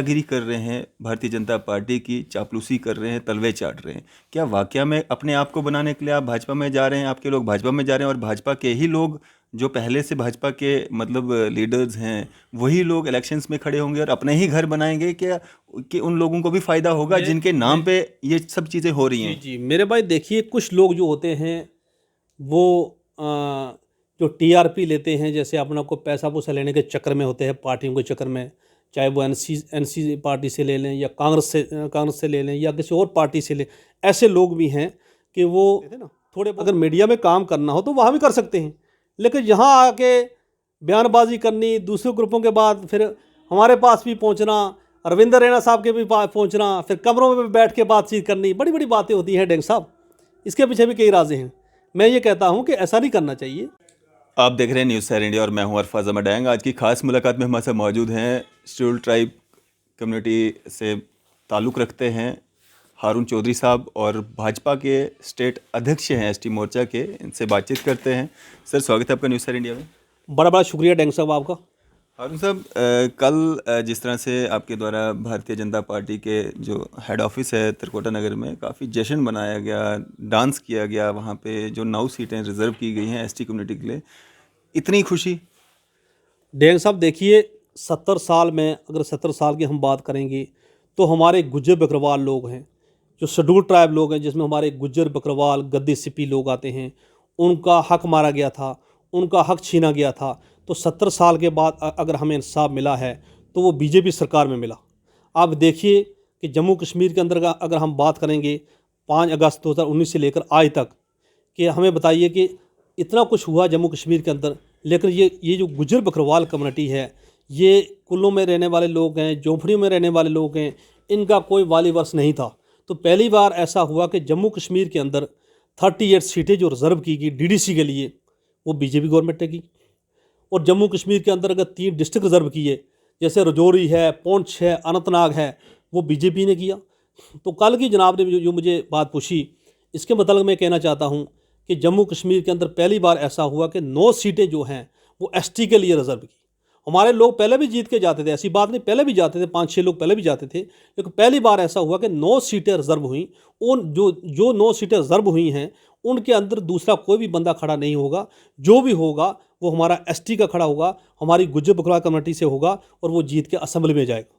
गिरी कर रहे हैं, भारतीय जनता पार्टी की चापलूसी कर रहे हैं, तलवे चाट रहे हैं। क्या वाकया में अपने आप को बनाने के लिए आप भाजपा में जा रहे हैं, आपके लोग भाजपा में जा रहे हैं और भाजपा के ही लोग जो पहले से भाजपा के मतलब लीडर्स हैं वही लोग इलेक्शंस में खड़े होंगे और अपने ही घर बनाएंगे? क्या कि उन लोगों को भी फायदा होगा जिनके नाम पे ये सब चीज़ें हो रही जी हैं? जी मेरे भाई देखिए, कुछ लोग जो होते हैं वो जो टीआरपी लेते हैं, जैसे अपना को पैसा पूसा लेने के चक्कर में होते हैं, पार्टियों के चक्कर में, चाहे वो एनसी पार्टी से ले लें या कांग्रेस से ले लें या किसी और पार्टी से ले। ऐसे लोग भी हैं कि वो थोड़े अगर मीडिया में काम करना हो तो वहाँ भी कर सकते हैं, लेकिन यहाँ आके बयानबाजी करनी, दूसरे ग्रुपों के बाद फिर हमारे पास भी पहुँचना, रविंद्र रैना साहब के भी पास पहुँचना, फिर कमरों में भी बैठ के बातचीत करनी, बड़ी बड़ी बातें होती हैं डेंग साहब। इसके पीछे भी कई राज़ें हैं। मैं ये कहता हूँ कि ऐसा नहीं करना चाहिए। आप देख रहे हैं न्यूज़ सैर इंडिया और मैं हूं अरफाज अहमद डायंग। आज की खास मुलाकात में हमारे साथ मौजूद हैं, शेड्यूल्ड ट्राइब कम्युनिटी से ताल्लुक़ रखते हैं हारून चौधरी साहब और भाजपा के स्टेट अध्यक्ष हैं एसटी मोर्चा के। इनसे बातचीत करते हैं। सर, स्वागत है आपका न्यूज़ सैर इंडिया में। बड़ा बड़ा शुक्रिया डेंग साहब आपका। हारून साहब, कल जिस तरह से आपके द्वारा भारतीय जनता पार्टी के जो हेड ऑफिस है त्रिकोटा नगर में काफ़ी जश्न मनाया गया, डांस किया गया, वहाँ पे जो 9 सीटें रिज़र्व की गई हैं एसटी कम्युनिटी के लिए, इतनी खुशी? डेंग साहब देखिए, 70 साल में अगर 70 साल की हम बात करेंगे तो हमारे गुज्जर बकरवाल लोग हैं, जो शेड्यूल ट्राइब लोग हैं, जिसमें हमारे गुज्जर बकरवाल गद्दी सिपी लोग आते हैं, उनका हक मारा गया था, उनका हक छीना गया था। तो 70 साल के बाद अगर हमें इंसाफ मिला है तो वो बीजेपी सरकार में मिला। आप देखिए कि जम्मू कश्मीर के अंदर अगर हम बात करेंगे 5 अगस्त 2019 से लेकर आज तक, कि हमें बताइए कि इतना कुछ हुआ जम्मू कश्मीर के अंदर, लेकिन ये जो गुज्जर बकरवाल कम्युनिटी है, ये कुल्लों में रहने वाले लोग हैं, झोंपड़ियों में रहने वाले लोग हैं, इनका कोई वाली वर्ष नहीं था। तो पहली बार ऐसा हुआ कि जम्मू कश्मीर के अंदर 38 सीटें जो रिज़र्व की गई डीडीसी के लिए, वो बीजेपी गवर्नमेंट ने की। और जम्मू कश्मीर के अंदर अगर 3 डिस्ट्रिक्ट रिज़र्व किए, जैसे रजौरी है, पुंछ है, अनंतनाग है, वो बीजेपी ने किया। तो कल की जनाब ने जो मुझे बात पूछी, इसके मतलब मैं कहना चाहता हूँ कि जम्मू कश्मीर के अंदर पहली बार ऐसा हुआ कि 9 सीटें जो हैं वो एसटी के लिए रिज़र्व की। हमारे लोग पहले भी जीत के जाते थे, ऐसी बात नहीं, पहले भी जाते थे, 5-6 लोग पहले भी जाते थे, लेकिन पहली बार ऐसा हुआ कि 9 सीटें रिज़र्व हुई। उन जो 9 सीटें रिज़र्व हुई हैं उनके अंदर दूसरा कोई भी बंदा खड़ा नहीं होगा। जो भी होगा वो हमारा एसटी का खड़ा होगा, हमारी गुज्जर बकरवाल कम्युनिटी से होगा और वो जीत के असेंबली में जाएगा।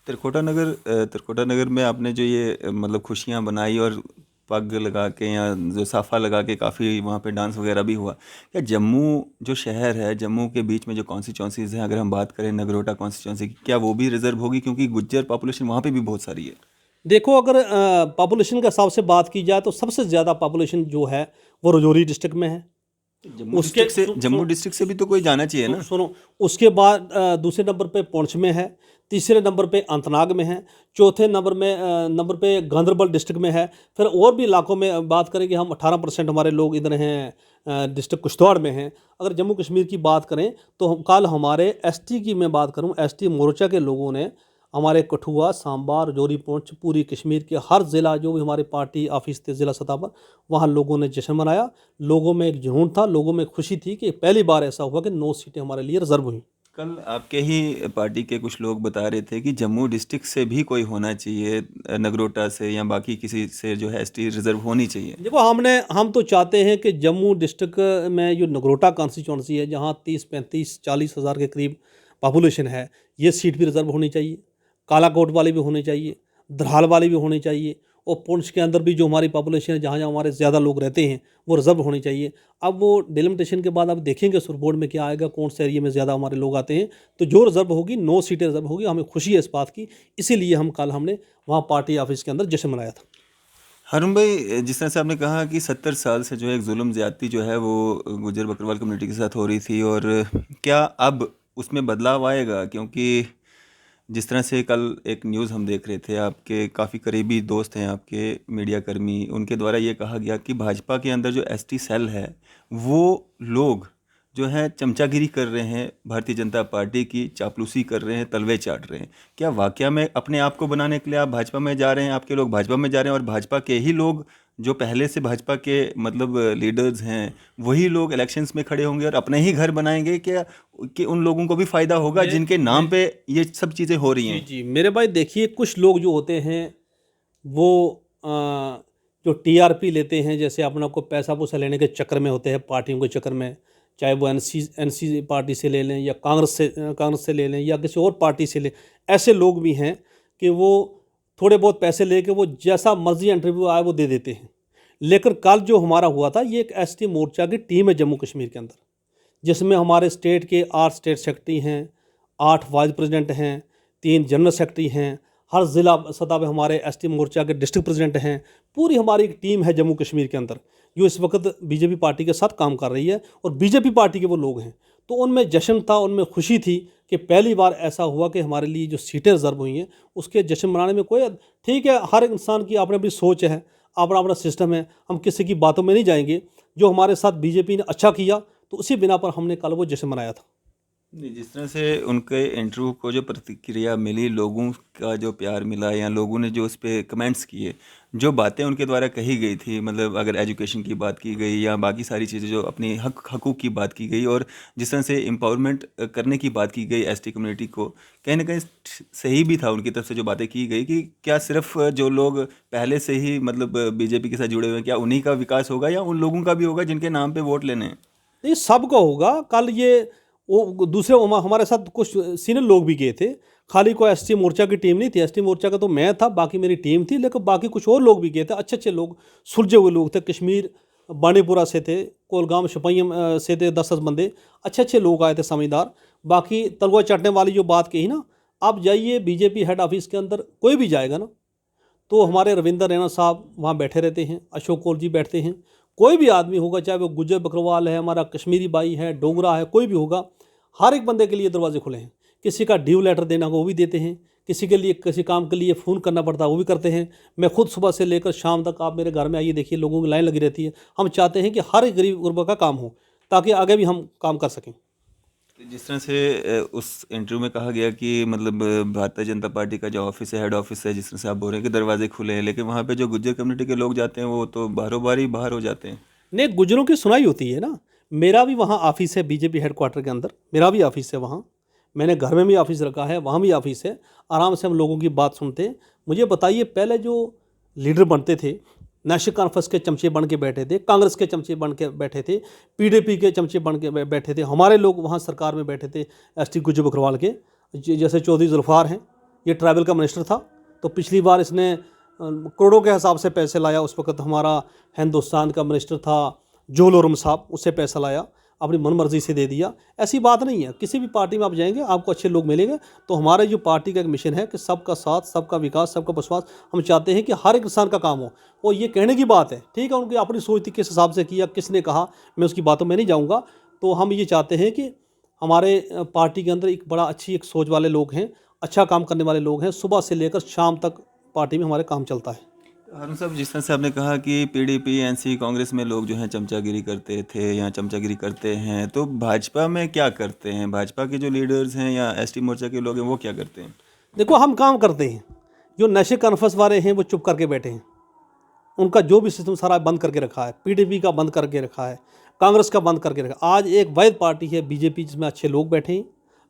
त्रिकोटा नगर में आपने जो ये मतलब खुशियाँ बनाई और पग लगा के या जो साफा लगा के काफ़ी वहाँ पे डांस वगैरह भी हुआ। क्या जम्मू जो शहर है, जम्मू के बीच में जो कॉन्स्टिट्यूंसीज़ हैं, अगर हम बात करें नगरोटा कॉन्स्टिट्यूंसी की, क्या वो भी रिजर्व होगी? क्योंकि गुज्जर पॉपुलेशन वहाँ पे भी बहुत सारी है। देखो, अगर पॉपुलेशन के हिसाब से बात की जाए तो सबसे ज़्यादा पॉपुलेशन जो है वो रजौरी डिस्ट्रिक्ट में है। उसके जम्मू डिस्ट्रिक्ट से भी तो कोई जाना चाहिए ना? सुनो, उसके बाद दूसरे नंबर पे पुंछ में है, तीसरे नंबर पे अनंतनाग में है, चौथे नंबर पे गांदरबल डिस्ट्रिक्ट में है। फिर और भी इलाकों में बात करेंगे हम, 18% हमारे लोग इधर हैं डिस्ट्रिक्ट कुश्तवाड़ में हैं। अगर जम्मू कश्मीर की बात करें तो कल हमारे एसटी की मैं बात करूं, एसटी मोर्चा के लोगों ने हमारे कठुआ, सांबा, राजौरी, पुंछ, पूरी कश्मीर के हर ज़िला जो भी हमारी पार्टी ऑफिस थे ज़िला सतह पर, वहाँ लोगों ने जश्न मनाया। लोगों में एक जुनून था, लोगों में खुशी थी कि पहली बार ऐसा हुआ कि 9 सीटें हमारे लिए रिजर्व हुई। कल आपके ही पार्टी के कुछ लोग बता रहे थे कि जम्मू डिस्ट्रिक्ट से भी कोई होना चाहिए, नगरोटा से या बाकी किसी से जो है एसटी रिजर्व होनी चाहिए। देखो, हम तो चाहते हैं कि जम्मू डिस्ट्रिक्ट में जो नगरोटा कॉन्स्टिट्यूंसी है, जहाँ 30-35-40 हज़ार के करीब पॉपुलेशन है, ये सीट भी रिजर्व होनी चाहिए। कालाकोट वाली भी होनी चाहिए, धराल वाली भी होनी चाहिए, और पुंछ के अंदर भी जो हमारी पॉपुलेशन है, जहाँ जहाँ हमारे ज़्यादा लोग रहते हैं, वो रिजर्व होनी चाहिए। अब वो डिलिमिटेशन के बाद अब देखेंगे सुर बोर्ड में क्या आएगा, कौन से एरिया में ज़्यादा हमारे लोग आते हैं। तो जो रिजर्व होगी, 9 सीटें रिजर्व होगी, हमें खुशी है इस बात की। इसीलिए हमने वहाँ पार्टी ऑफिस के अंदर जश्न मनाया था। हारून भाई, जिस तरह से आपने कहा कि 70 साल से जो है एक जुल्म ज़्यादती जो है वो गुजर बकरवाल कम्युनिटी के साथ हो रही थी, और क्या अब उसमें बदलाव आएगा? क्योंकि जिस तरह से कल एक न्यूज़ हम देख रहे थे, आपके काफ़ी करीबी दोस्त हैं आपके मीडिया कर्मी, उनके द्वारा ये कहा गया कि भाजपा के अंदर जो एसटी सेल है वो लोग जो है चमचागिरी कर रहे हैं, भारतीय जनता पार्टी की चापलूसी कर रहे हैं, तलवे चाट रहे हैं। क्या वाकया में अपने आप को बनाने के लिए आप भाजपा में जा रहे हैं, आपके लोग भाजपा में जा रहे हैं और भाजपा के ही लोग जो पहले से भाजपा के मतलब लीडर्स हैं वही लोग इलेक्शंस में खड़े होंगे और अपने ही घर बनाएंगे क्या, कि उन लोगों को भी फायदा होगा जिनके नाम पे ये सब चीज़ें हो रही जी हैं? जी मेरे भाई देखिए, कुछ लोग जो होते हैं वो जो टीआरपी लेते हैं, जैसे अपना को पैसा पूसा लेने के चक्कर में होते हैं, पार्टियों के चक्कर में, चाहे वो एनसी पार्टी से ले लें या कांग्रेस से ले लें या किसी और पार्टी से ले। ऐसे लोग भी हैं कि वो थोड़े बहुत पैसे लेके वो जैसा मर्जी इंटरव्यू आए वो दे देते हैं। लेकिन कल जो हमारा हुआ था, ये एक एसटी मोर्चा की टीम है जम्मू कश्मीर के अंदर, जिसमें हमारे स्टेट के 8 स्टेट सेक्रेटरी हैं, 8 वाइस प्रेसिडेंट हैं, 3 जनरल सेक्रेटरी हैं, हर ज़िला सतह पे हमारे एसटी मोर्चा के डिस्ट्रिक्ट प्रेसिडेंट हैं। पूरी हमारी एक टीम है जम्मू कश्मीर के अंदर जो इस वक्त बीजेपी पार्टी के साथ काम कर रही है, और बीजेपी पार्टी के वो लोग हैं। तो उनमें जश्न था, उनमें खुशी थी कि पहली बार ऐसा हुआ कि हमारे लिए जो सीटें रिजर्व हुई हैं उसके जश्न मनाने में कोई, ठीक है, हर इंसान की अपनी अपनी सोच है, अपना अपना सिस्टम है, हम किसी की बातों में नहीं जाएंगे। जो हमारे साथ बीजेपी ने अच्छा किया तो उसी बिना पर हमने कल वो जश्न मनाया था। नहीं, जिस तरह से उनके इंटरव्यू को जो प्रतिक्रिया मिली, लोगों का जो प्यार मिला या लोगों ने जो उस पे कमेंट्स किए, जो बातें उनके द्वारा कही गई थी, मतलब अगर एजुकेशन की बात की गई या बाकी सारी चीज़ें जो अपनी हकूक़ की बात की गई और जिस तरह से एम्पावरमेंट करने की बात की गई एसटी कम्युनिटी को, कहीं ना कहीं सही भी था उनकी तरफ से जो बातें की गई कि क्या सिर्फ जो लोग पहले से ही मतलब बीजेपी के साथ जुड़े हुए हैं, क्या उन्हीं का विकास होगा या उन लोगों का भी होगा जिनके नाम पे वोट लेने हैं? नहीं, सबका होगा। कल ये वो दूसरे हमारे साथ कुछ सीनियर लोग भी गए थे, खाली कोई एसटी मोर्चा की टीम नहीं थी। एसटी मोर्चा का तो मैं था, बाकी मेरी टीम थी, लेकिन बाकी कुछ और लोग भी गए थे। अच्छे अच्छे लोग, सुलझे हुए लोग थे। कश्मीर बांडीपुरा से थे, कोलगाम शपैयम से थे, 10-10 बंदे अच्छे अच्छे लोग आए थे, समझदार। बाकी तलवा चाटने वाली जो बात कही ना, आप जाइए बीजेपी हेड ऑफिस के अंदर, कोई भी जाएगा ना, तो हमारे रविंदर रैना साहब वहाँ बैठे रहते हैं, अशोक कौर जी बैठते हैं। कोई भी आदमी होगा, चाहे वो गुज्जर बकरवाल है, हमारा कश्मीरी भाई है, डोगरा है, कोई भी होगा, हर एक बंदे के लिए दरवाजे खुले हैं। किसी का ड्यू लेटर देना हो वो भी देते हैं, किसी के लिए किसी काम के लिए फ़ोन करना पड़ता है वो भी करते हैं। मैं खुद सुबह से लेकर शाम तक आप मेरे घर में आइए, देखिए लोगों की लाइन लगी रहती है। हम चाहते हैं कि हर एक गरीब गुरबा का काम हो, ताकि आगे भी हम काम कर सकें। तो जिस तरह से उस इंटरव्यू में कहा गया कि मतलब भारतीय जनता पार्टी का जो ऑफिस है, हेड ऑफिस है, जिस तरह से आप बोल रहे हैं कि दरवाजे खुले हैं, लेकिन वहाँ पे जो गुज्जर कम्युनिटी के लोग जाते हैं वो तो बाहरों बार ही बाहर हो जाते हैं। नहीं, गुजरों की सुनाई होती है ना। मेरा भी वहाँ ऑफिस है बीजेपी हेडक्वार्टर के अंदर, मेरा भी ऑफिस है वहाँ। मैंने घर में भी ऑफिस रखा है, वहाँ भी ऑफिस है। आराम से हम लोगों की बात सुनते हैं। मुझे बताइए, पहले जो लीडर बनते थे, नेशनल कॉन्फ्रेंस के चमचे बन के बैठे थे, कांग्रेस के चमचे बन के बैठे थे, पीडीपी के चमचे बन के बैठे थे, हमारे लोग वहाँ सरकार में बैठे थे एसटी गुज्जर बकरवाल के। जैसे चौधरी जुल्फार हैं, ये ट्राइबल का मिनिस्टर था, तो पिछली बार इसने करोड़ों के हिसाब से पैसे लाया। उस वक्त हमारा हिंदुस्तान का मिनिस्टर था जोल ओरम साहब, उससे पैसा लाया, अपनी मन मर्जी से दे दिया। ऐसी बात नहीं है, किसी भी पार्टी में आप जाएंगे आपको अच्छे लोग मिलेंगे। तो हमारे जो पार्टी का एक मिशन है कि सबका साथ, सबका विकास, सबका विश्वास। हम चाहते हैं कि हर एक इंसान का काम हो। और ये कहने की बात है, ठीक है, उनकी अपनी सोच थी, किस हिसाब से किया, किसने कहा, मैं उसकी बातों में नहीं जाऊँगा। तो हम ये चाहते हैं कि हमारे पार्टी के अंदर एक बड़ा अच्छी एक सोच वाले लोग हैं, अच्छा काम करने वाले लोग हैं। सुबह से लेकर शाम तक पार्टी में हमारे काम चलता है। हारून साहब, जिस तरह से आपने कहा कि पीडीपी एनसी कांग्रेस में लोग जो हैं चमचागिरी करते थे या चमचागिरी करते हैं, तो भाजपा में क्या करते हैं? भाजपा के जो लीडर्स हैं या एसटी मोर्चा के लोग हैं वो क्या करते हैं? देखो, हम काम करते हैं। जो नशे कॉन्फ्रेंस वाले हैं वो चुप करके बैठे हैं, उनका जो भी सिस्टम सारा बंद करके रखा है। पीडीपी का बंद करके रखा है, कांग्रेस का बंद करके रखा। आज एक वैध पार्टी है बीजेपी, जिसमें अच्छे लोग बैठे हैं,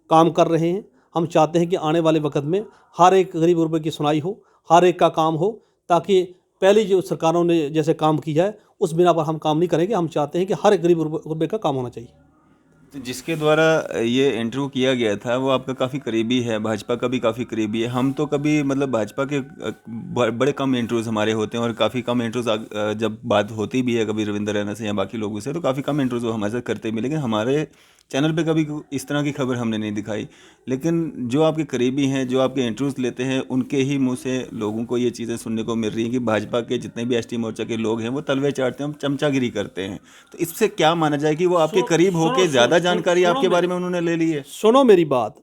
काम कर रहे हैं। हम चाहते हैं कि आने वाले वक्त में हर एक गरीब गुरबे की सुनाई हो, हर एक का काम हो, ताकि पहली जो सरकारों ने जैसे काम किया है उस बिना पर हम काम नहीं करेंगे। हम चाहते हैं कि हर एक गरीब गुरबे का काम होना चाहिए। तो जिसके द्वारा ये इंटरव्यू किया गया था वो आपका काफ़ी करीबी है, भाजपा का भी काफ़ी करीबी है। हम तो कभी मतलब भाजपा के बड़े कम इंटरव्यूज़ हमारे होते हैं और काफ़ी कम इंटरव्यूज़ जब बात होती भी है कभी रविंद्र रैना से या बाकी लोगों से, तो काफ़ी कम इंटरव्यूज़ वो हमारे साथ करते भी, लेकिन हमारे चैनल पे कभी इस तरह की खबर हमने नहीं दिखाई। लेकिन जो आपके करीबी हैं, जो आपके इंटरव्यूज़ लेते हैं, उनके ही मुंह से लोगों को ये चीज़ें सुनने को मिल रही हैं कि भाजपा के जितने भी एसटी मोर्चा के लोग हैं वो तलवे चाटते हैं, चमचागिरी करते हैं। तो इससे क्या माना जाए कि वो आपके करीब होके ज़्यादा जानकारी आपके बारे में उन्होंने ले ली है? सुनो मेरी बात,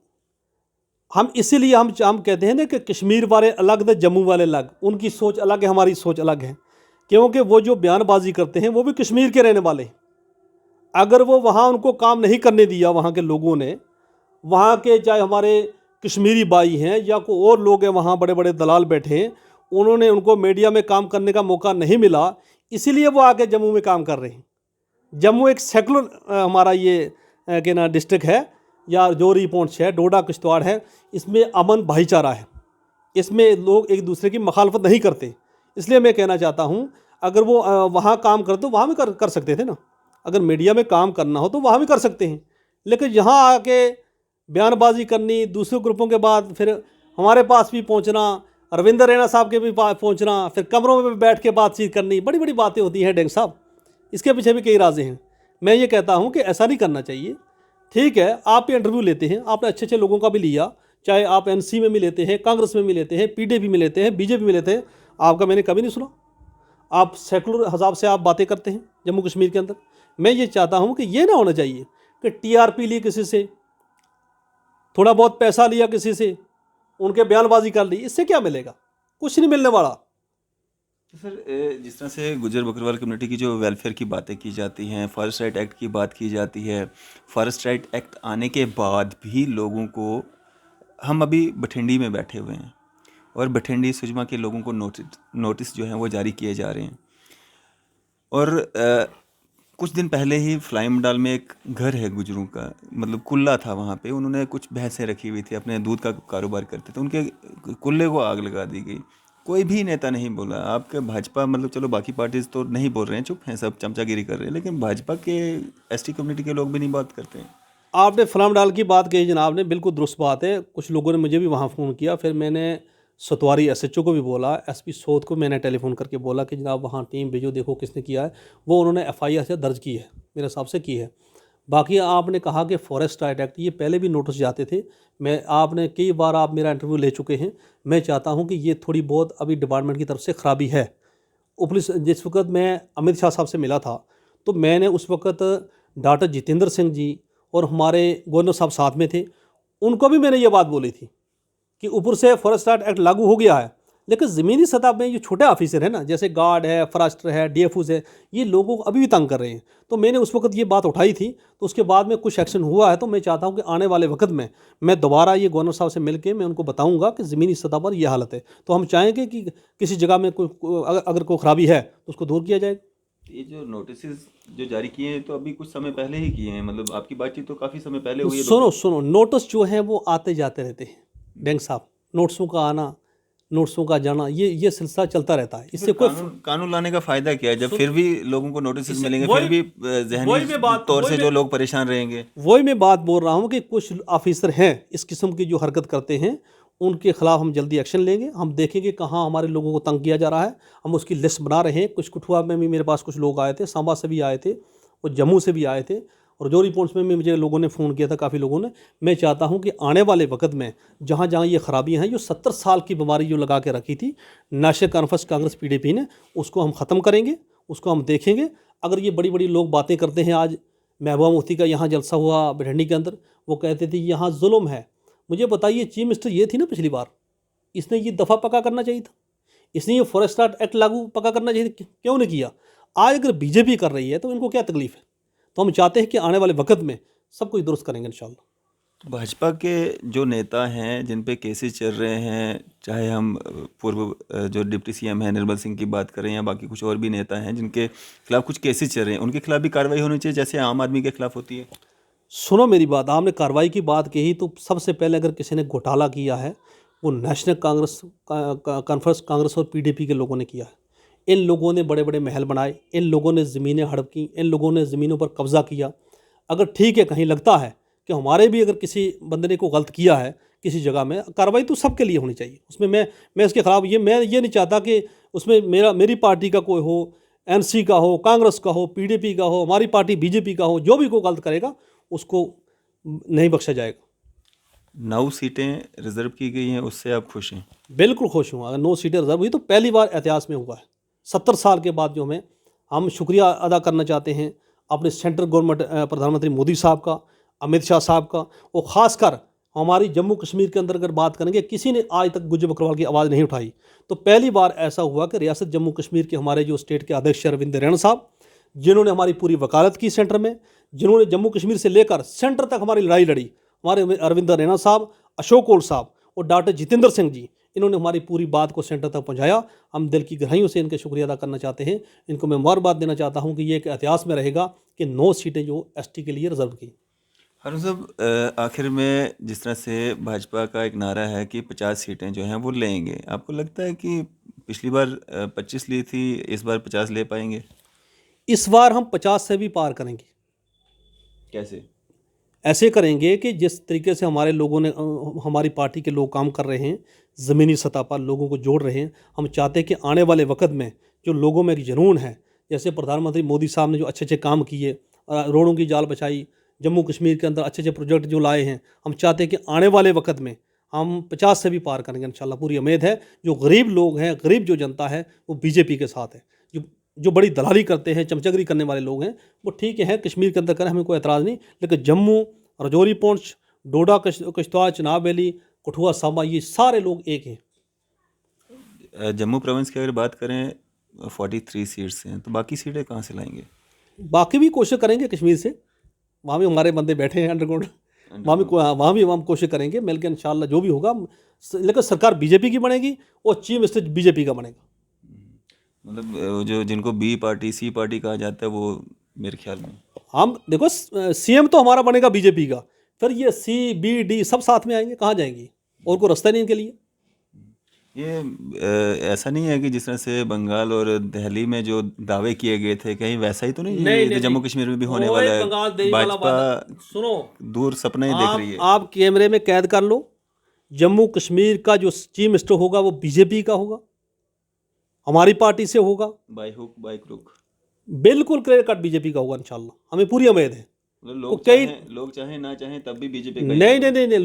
हम इसीलिए हम कहते हैं ना कि कश्मीर वाले अलग थे, जम्मू वाले अलग। उनकी सोच अलग है, हमारी सोच अलग है, क्योंकि वो जो बयानबाजी करते हैं वो भी कश्मीर के रहने वाले हैं। अगर वो वहाँ उनको काम नहीं करने दिया, वहाँ के लोगों ने, वहाँ के चाहे हमारे कश्मीरी भाई हैं या कोई और लोग हैं, वहाँ बड़े बड़े दलाल बैठे हैं, उन्होंने उनको मीडिया में काम करने का मौका नहीं मिला, इसीलिए वो आके जम्मू में काम कर रहे हैं। जम्मू एक सेकुलर हमारा ये क्या ना डिस्ट्रिक्ट है, या जोरी पुंछ है, डोडा किश्तवाड़ है, इसमें अमन भाईचारा है, इसमें लोग एक दूसरे की मुखालफत नहीं करते। इसलिए मैं कहना चाहता हूँ, अगर वो वहाँ काम करते तो वहाँ भी कर सकते थे ना। अगर मीडिया में काम करना हो तो वहाँ भी कर सकते हैं, लेकिन यहाँ आके बयानबाजी करनी, दूसरे ग्रुपों के बाद फिर हमारे पास भी पहुँचना, रविंदर रैना साहब के भी पहुँचना, फिर कमरों में भी बैठ के बातचीत करनी, बड़ी बड़ी बातें होती हैं डेंग साहब। इसके पीछे भी कई राज़ें हैं। मैं ये कहता हूँ कि ऐसा नहीं करना चाहिए। ठीक है, आप भी इंटरव्यू लेते हैं, आपने अच्छे अच्छे लोगों का भी लिया, चाहे आप एनसी में भी लेते हैं, कांग्रेस में भी लेते हैं, पीडीपी में लेते हैं, बीजेपी में लेते हैं, आपका मैंने कभी नहीं सुना। आप सेकुलर हिसाब से आप बातें करते हैं जम्मू कश्मीर के अंदर। मैं ये चाहता हूँ कि ये ना होना चाहिए कि टीआरपी ली किसी से, थोड़ा बहुत पैसा लिया किसी से, उनके बयानबाजी कर ली, इससे क्या मिलेगा? कुछ नहीं मिलने वाला। तो सर जिस तरह से गुजर बकरवाल कम्युनिटी की जो वेलफेयर की बातें की जाती हैं, फॉरेस्ट राइट एक्ट की बात की जाती है, फॉरेस्ट राइट एक्ट आने के बाद भी लोगों को, हम अभी बठिंडी में बैठे हुए हैं और बठिंडी सुजमा के लोगों को नोटिस जो हैं वो जारी किए जा रहे हैं। और कुछ दिन पहले ही फ्लाइमडाल में एक घर है गुजरों का, मतलब कुल्ला था, वहाँ पे उन्होंने कुछ भैंसें रखी हुई थी, अपने दूध का कारोबार करते थे, उनके कुल्ले को आग लगा दी गई। कोई भी नेता नहीं बोला। आपके भाजपा, मतलब चलो बाकी पार्टीज तो नहीं बोल रहे हैं, चुप हैं, सब चमचागिरी कर रहे हैं, लेकिन भाजपा के एसटी कम्युनिटी के लोग भी नहीं बात करते हैं। आपने फलाम डाल की बात कही जनाब ने, बिल्कुल दुरुस्त बात है। कुछ लोगों ने मुझे भी वहाँ फ़ोन किया, फिर मैंने सतवारी एसएचओ को भी बोला, एसपी सोद को मैंने टेलीफोन करके बोला कि जनाब वहाँ टीम भेजो, देखो किसने किया है। वो उन्होंने एफआईआर से दर्ज की है, मेरे हिसाब से की है। बाकी आपने कहा कि फॉरेस्ट राइट एक्ट, ये पहले भी नोटिस जाते थे। आपने कई बार आप मेरा इंटरव्यू ले चुके हैं। मैं चाहता हूँ कि ये थोड़ी बहुत अभी डिपार्टमेंट की तरफ से ख़राबी है। पुलिस, जिस वक्त मैं अमित शाह साहब से मिला था, तो मैंने उस वक्त डॉक्टर जितेंद्र सिंह जी और हमारे गवर्नर साहब साथ में थे, उनको भी मैंने ये बात बोली थी कि ऊपर से फॉरेस्ट राइट एक्ट लागू हो गया है, लेकिन ज़मीनी सतह में जो छोटे ऑफिसर हैं ना, जैसे गार्ड है, फॉरेस्टर है, डीएफओ है, ये लोगों को अभी भी तंग कर रहे हैं। तो मैंने उस वक्त ये बात उठाई थी, तो उसके बाद में कुछ एक्शन हुआ है। तो मैं चाहता हूँ कि आने वाले वक्त में मैं दोबारा ये गवर्नर साहब से मिलकर मैं उनको बताऊँगा कि ज़मीनी सतह पर यह हालत है। तो हम चाहेंगे कि किसी जगह में अगर कोई ख़राबी है तो उसको दूर किया जाएगा। ये जो नोटिस जो जारी किए हैं तो अभी कुछ समय पहले ही किए हैं, मतलब आपकी बातचीत तो काफ़ी समय पहले हुई है। सुनो, नोटिस जो है वो आते जाते रहते हैं बैंक साहब। नोट्सों का आना, नोट्सों का जाना, ये सिलसिला चलता रहता है। इससे कोई कानून लाने का फायदा क्या है जब फिर भी लोगों को नोटिस मिलेंगे, फिर भी जहनी तौर से जो लोग परेशान रहेंगे। वही मैं बात बोल रहा हूँ कि कुछ ऑफिसर हैं इस किस्म की जो हरकत करते हैं, उनके खिलाफ हम जल्दी एक्शन लेंगे। हम देखेंगे कहाँ हमारे लोगों को तंग किया जा रहा है, हम उसकी लिस्ट बना रहे हैं। कुछ कठुआ में भी मेरे पास कुछ लोग आए थे, सांबा से भी आए थे और जम्मू से भी आए थे, और जोरी पुंछ में भी मुझे लोगों ने फ़ोन किया था, काफ़ी लोगों ने। मैं चाहता हूं कि आने वाले वक्त में जहां जहां ये खराबियां हैं, जो 70 साल की बीमारी जो लगा के रखी थी नेशनल कॉन्फ्रेंस कांग्रेस पीडीपी ने, उसको हम ख़त्म करेंगे, उसको हम देखेंगे। अगर ये बड़ी बड़ी लोग बातें करते हैं, आज महबूबा मुफ्ती का यहाँ जलसा हुआ बठिंडी के अंदर, वो कहते थे यहाँ जुल्म है। मुझे बताइए, चीफ मिनिस्टर ये थी ना पिछली बार, इसने ये दफ़ा पक्का करना चाहिए था, इसने ये फॉरेस्ट एक्ट लागू पक्का करना चाहिए था, क्यों नहीं किया? आज अगर बीजेपी कर रही है तो इनको क्या तकलीफ है? तो हम चाहते हैं कि आने वाले वक्त में सब कुछ दुरुस्त करेंगे इंशाल्लाह। भाजपा के जो नेता हैं जिन पे केसेस चल रहे हैं, चाहे हम पूर्व जो डिप्टी सीएम हैं निर्मल सिंह की बात करें या बाकी कुछ और भी नेता हैं जिनके खिलाफ कुछ केसेस चल रहे हैं, उनके खिलाफ भी कार्रवाई होनी चाहिए जैसे आम आदमी के खिलाफ होती है। सुनो मेरी बात, आपने कार्रवाई की बात कही, तो सबसे पहले अगर किसी ने घोटाला किया है वो नेशनल कांग्रेस कॉन्फ्रेंस कांग्रेस और पीडीपी के लोगों ने किया है। इन लोगों ने बड़े बड़े महल बनाए, इन लोगों ने ज़मीनें हड़प की, इन लोगों ने ज़मीनों पर कब्ज़ा किया। अगर ठीक है, कहीं लगता है कि हमारे भी अगर किसी बंदे ने को गलत किया है किसी जगह में, कार्रवाई तो सबके लिए होनी चाहिए। उसमें मैं इसके खिलाफ मैं ये नहीं चाहता कि उसमें मेरी पार्टी का कोई हो, एनसी का हो, कांग्रेस का हो, पीडीपी का हो, हमारी पार्टी बीजेपी का हो, जो भी कोई गलत करेगा उसको नहीं बख्शा जाएगा। 9 सीटें रिजर्व की गई हैं, उससे आप खुश हैं? बिल्कुल खुश हूँ। अगर 9 सीटें रिजर्व हुई तो पहली बार इतिहास में हुआ है 70 साल के बाद। जो हम शुक्रिया अदा करना चाहते हैं अपने सेंट्रल गवर्नमेंट, प्रधानमंत्री मोदी साहब का, अमित शाह साहब का, और ख़ासकर हमारी जम्मू कश्मीर के अंदर अगर बात करेंगे, किसी ने आज तक गुज्जर बकरवाल की आवाज़ नहीं उठाई। तो पहली बार ऐसा हुआ कि रियासत जम्मू कश्मीर के हमारे जो स्टेट के अध्यक्ष रविंदर रैना साहब, जिन्होंने हमारी पूरी वकालत की सेंटर में, जिन्होंने जम्मू कश्मीर से लेकर सेंटर तक हमारी लड़ाई लड़ी, हमारे रविंदर रैना साहब, अशोक कौल साहब और डॉक्टर जितेंद्र सिंह जी, इन्होंने हमारी पूरी बात को सेंटर तक पहुंचाया। हम दिल की गहराइयों से इनका शुक्रिया अदा करना चाहते हैं। इनको मैं मुबारकबाद देना चाहता हूं कि ये एक इतिहास में रहेगा कि 9 सीटें जो एसटी के लिए रिजर्व की। हारून साहब, आखिर में जिस तरह से भाजपा का एक नारा है कि 50 सीटें जो हैं वो लेंगे, आपको लगता है कि पिछली बार 25 ली थी, इस बार 50 ले पाएंगे? इस बार हम 50 से भी पार करेंगे। कैसे? ऐसे करेंगे कि जिस तरीके से हमारे लोगों ने हमारी पार्टी के लोग काम कर रहे हैं, ज़मीनी सतह पर लोगों को जोड़ रहे हैं। हम चाहते हैं कि आने वाले वक्त में जो लोगों में एक जुनून है, जैसे प्रधानमंत्री मोदी साहब ने जो अच्छे अच्छे काम किए, रोडों की जाल बचाई, जम्मू कश्मीर के अंदर अच्छे अच्छे प्रोजेक्ट जो लाए हैं, हम चाहते हैं कि आने वाले वक्त में हम 50 से भी पार करेंगे इंशाल्लाह। पूरी उम्मीद है। जो गरीब लोग हैं, गरीब जो जनता है, वो बीजेपी के साथ है। जो जो बड़ी दलाली करते हैं, चमचगरी करने वाले लोग हैं, वो ठीक है कश्मीर के अंदर करें, हमें कोई एतराज़ नहीं। लेकिन जम्मू, राजौरी, पुंछ, डोडा, किश्तवाड़, चिनाब वैली, कठुआ, सांबा, ये सारे लोग एक हैं। जम्मू प्रोविंस की अगर बात करें, 43 सीट्स हैं, तो बाकी सीटें कहाँ से लाएंगे? बाकी भी कोशिश करेंगे कश्मीर से, वहाँ भी हमारे बंदे बैठे हैं अंडरग्राउंड, वहाँ भी हम कोशिश करेंगे मिलकर इंशाल्लाह जो भी होगा। लेकिन सरकार बीजेपी की बनेगी और चीफ मिनिस्टर बीजेपी का बनेगा। मतलब जो जिनको बी पार्टी सी पार्टी कहा जाता है, वो मेरे ख्याल में हम देखो, सीएम तो हमारा बनेगा बीजेपी का, फिर ये सी बी डी सब साथ में आएंगे, कहाँ जाएंगी? और कोई रास्ता नहीं इनके लिए। ये ऐसा नहीं है कि जिस तरह से बंगाल और दिल्ली में जो दावे किए गए थे, कहीं वैसा ही तो नहीं है? ये तो जम्मू कश्मीर में भी होने वाला है। बंगाल दिल्ली वाला भाजपा सुनो, दूर सपना ही देख रही है। आप कैमरे में कैद कर लो, जम्मू कश्मीर का जो चीफ मिनिस्टर होगा वो बीजेपी का होगा, हमारी पार्टी से होगा, बाई हुक बाई क्रुक। बिल्कुल क्लियर कट बीजेपी का होगा इंशाल्लाह, हमें पूरी उम्मीद है। मतलब लोग चाहें ना चाहें तब भी बीजेपी का ही नहीं होगा। नहीं नहीं नहीं,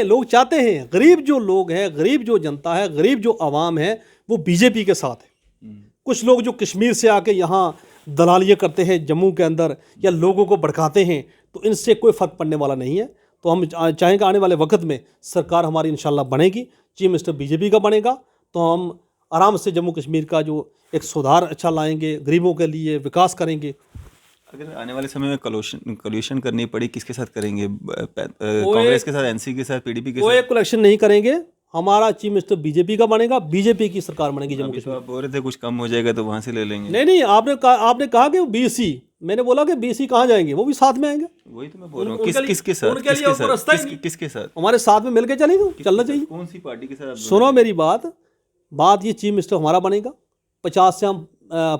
लोग चाहते हैं, गरीब जो लोग हैं, गरीब जो जनता है, गरीब जो आवाम है, वो बीजेपी के साथ है। कुछ लोग जो कश्मीर से आके यहाँ दलालियाँ करते हैं जम्मू के अंदर, या लोगों को भड़काते हैं, तो इनसे कोई फ़र्क पड़ने वाला नहीं है। तो हम चाहेंगे आने वाले वक्त में सरकार हमारी इंशाल्लाह बनेगी, चीफ मिनिस्टर बीजेपी का बनेगा, तो हम आराम से जम्मू कश्मीर का जो एक सुधार अच्छा लाएंगे, गरीबों के लिए विकास करेंगे। अगर आने वाले समय में कोलिशन करनी पड़ी, किसके साथ करेंगे? कांग्रेस के साथ, एनसी के साथ, पीडीपी के कोई साथ? कलेक्शन नहीं करेंगे, हमारा चीफ मिनिस्टर बीजेपी का बनेगा, बीजेपी की सरकार बनेगी जम्मू अभी तो कश्मीर। आप बोल रहे थे कुछ कम हो जाएगा तो वहां से ले लेंगे। नहीं नहीं, आपने कहा कि बीसी, मैंने बोला कि बीसी कहाँ जाएंगे, वो भी साथ में आएंगे। वही तो मैं बोल रहा हूँ, किसके साथ, उनके लिए कोई रास्ता ही नहीं। किसके साथ? हमारे साथ में मिलके चलेंगे, चलना चाहिए। कौन सी पार्टी के साथ? सुनो मेरी बात ये चीफ मिनिस्टर हमारा बनेगा, 50 से हम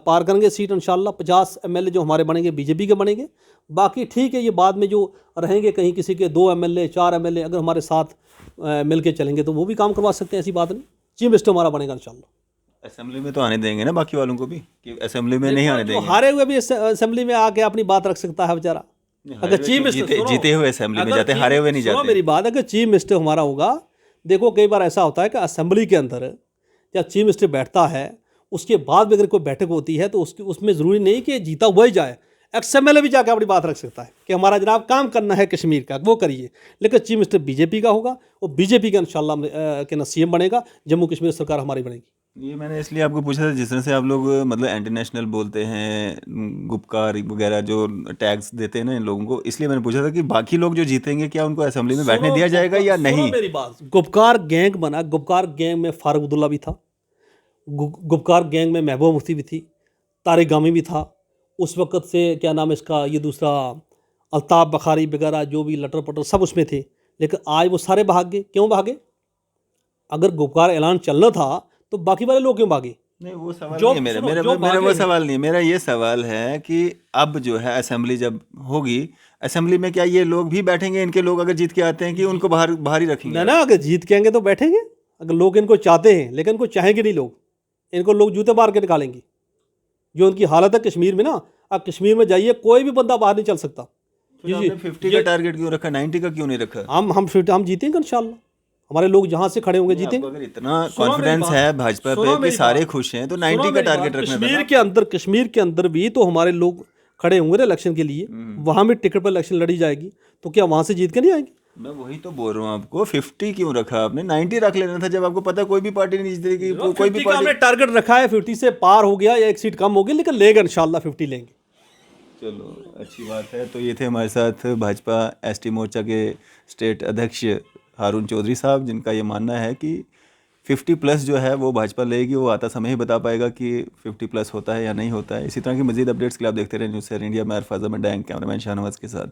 पार करेंगे सीट इंशाल्लाह। 50 एमएलए जो हमारे बनेंगे बीजेपी के बनेंगे। बाकी ठीक है, ये बाद में जो रहेंगे कहीं किसी के 2 एमएलए 4 एमएलए अगर हमारे साथ मिलके चलेंगे तो वो भी काम करवा सकते हैं, ऐसी बात नहीं। चीफ मिनिस्टर हमारा बनेगा इंशाल्लाह। असेंबली में तो आने देंगे ना बाकी वालों को भी, कि असेंबली में नहीं आने देंगे? हारे हुए भी असेंबली में आके अपनी बात रख सकता है बेचारा। अगर चीफ मिनिस्टर जीते हुए असेंबली में जाते, हारे हुए नहीं जाते। मेरी बात, अगर चीफ मिनिस्टर हमारा होगा, देखो कई बार ऐसा होता है कि असेंबली के अंदर जब चीफ मिनिस्टर बैठता है, उसके बाद भी अगर कोई बैठक होती है तो उसमें ज़रूरी नहीं कि जीता हुआ ही जाए, एक्सएमएलए भी जाकर अपनी बात रख सकता है कि हमारा जनाब काम करना है कश्मीर का, वो करिए। लेकिन चीफ मिनिस्टर बीजेपी का होगा, और बीजेपी का इंशाल्लाह के ना सीएम बनेगा, जम्मू कश्मीर सरकार हमारी बनेगी। ये मैंने इसलिए आपको पूछा था, जिस तरह से आप लोग मतलब इंटरनेशनल बोलते हैं, गुपकार वगैरह जो टैग्स देते हैं ना इन लोगों को, इसलिए मैंने पूछा था कि बाकी लोग जो जीतेंगे क्या उनको असेंबली में बैठने दिया जाएगा या नहीं? मेरी बात, गुपकार गैंग बना, गुपकार गैंग में फारूक अब्दुल्ला भी था, गुपकार गैंग में महबूबा मुफ्ती भी थी, तारिक गामी भी था, उस वक़्त से क्या नाम है इसका, ये दूसरा अल्ताफ़ बखारी वगैरह जो भी लटर पटर सब उसमें थे। लेकिन आज वो सारे भाग गए। क्यों भागे? अगर गुपकार ऐलान चलना था तो बाकी वाले लोग क्यों भागे? नहीं, वो सवाल नहीं है मेरा वो सवाल नहीं है मेरा। ये सवाल है कि अब जो है असेंबली जब होगी, असेंबली में क्या ये लोग भी बैठेंगे? इनके लोग अगर जीत के आते हैं कि उनको बाहर ही रखेंगे? ना, अगर जीत के आएंगे तो बैठेंगे, अगर लोग इनको चाहते हैं, लेकिन इनको चाहेंगे नहीं लोग, इनको लोग जूते मार के निकालेंगे। जो उनकी हालत है कश्मीर में ना, आप कश्मीर में जाइए, कोई भी बंदा बाहर नहीं चल सकता। तो आपने 50 का टारगेट क्यों रखा, 90 का क्यों नहीं रखा? हम जीतेंगे इंशाल्लाह, हमारे लोग जहां से खड़े होंगे जीतेंगे। अगर इतना कॉन्फिडेंस है भाजपा पे कि सारे खुश हैं, तो 90 का टारगेट रखना था। कश्मीर के अंदर भी तो हमारे लोग खड़े होंगे ना इलेक्शन के लिए, वहां भी टिकट पर इलेक्शन लड़ी जाएगी, तो क्या वहां से जीत के नहीं आएंगे? मैं वही तो बोल रहा हूँ आपको, 50 क्यों रखा आपने? 90 रख लेना था, जब आपको पता कोई भी पार्टी नहीं जीतेगी। कोई भी पार्टी, हमने टारगेट रखा है 50 से पार हो गया या एक सीट कम होगी, लेकिन लेगा इंशाल्लाह 50 लेंगे। चलो अच्छी बात है। तो ये थे हमारे साथ भाजपा एसटी मोर्चा के स्टेट अध्यक्ष हारून चौधरी साहब, जिनका ये मानना है कि 50 प्लस जो है वो भाजपा लेगी, वो आता समय ही बता पाएगा कि 50 प्लस होता है या नहीं होता है। इसी तरह की मजीद अपडेट्स के लिए आप देखते रहे न्यूज़ शेयर इंडिया। मैं अरफाज़ अहमद डैंग, कैमरामैन शाहनवाज के साथ।